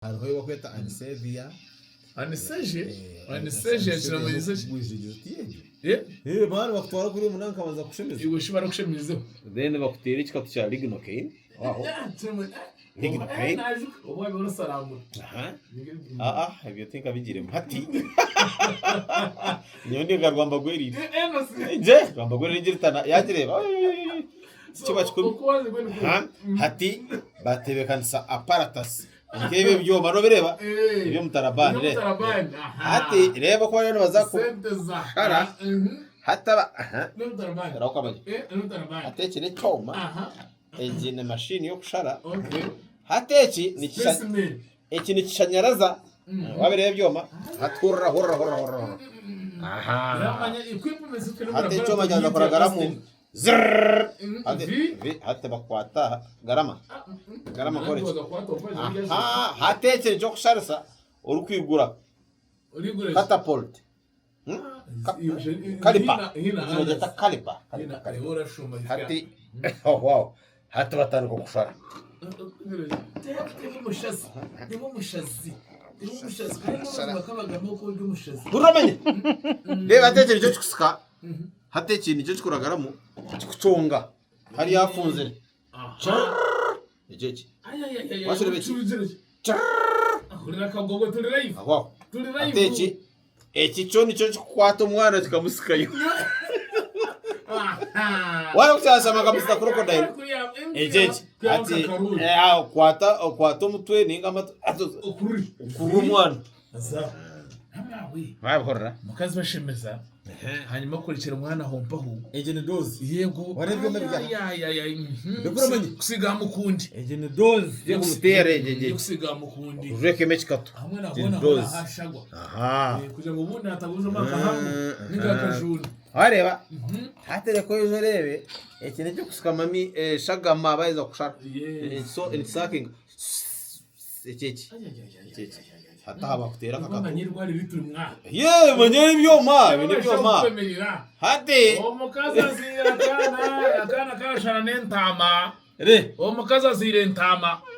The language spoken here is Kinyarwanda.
hariho yo kweta anisevia anisevia kiramugize bana bakutwara kuri umunanka baza kushemiza iwe shibara kushemizeho then bakutera ikikatu cya lignocaine aho lignocaine obwa bero salamu ibyo tinka bigire hati nyonde garwamba gwerire je rwamba gwerire ngirtana yagireba hati batebekanisa apparatus ngebe byo bano bireba ibyo mutarabani re hati reba ko rero bazakara hataba raukamaje ateki ne choma engine machine yo kushara hateki ni kishanyaraza wabireba byoma haturra horra hati choma jyaza kuragaramu hati bakwata garama kore hateke jo kusharisa uri kwigura catapult kalipa inogeta kalipa hati wow hati batanu ko kushara uramenye reba hateke jo kusika hateke ni jo kuragaramu kuchonga hari yafunze ejeje wasire beki ahurira kagogo turi live aho ateki cyo nico kwata umwana kikamusikayo wala kuchasha makamusta crocodile ejeje ati kwata umutwe ninga okuru umwana wabhorra mukazi bashemeza hanyuma kurikira umwana hompaho engine dose yego warebyo mebya ndikuramanye kusiga mukundi engine dose yo kumutere ejeje kusiga mukundi ureke mechikato hamwe nabona hashagwa kugira ngo ubundi hataguza maka hamwe ningakajuni areba hatere ko yozerebe ekine cyo kusika mami shagama bayiza kushaka so in sucking ejeje hata bakutera kakako manyirwari bituri mwa manyeri byoma bine byoma hati omukazi azira akana kashana n'entama omukazi azira entama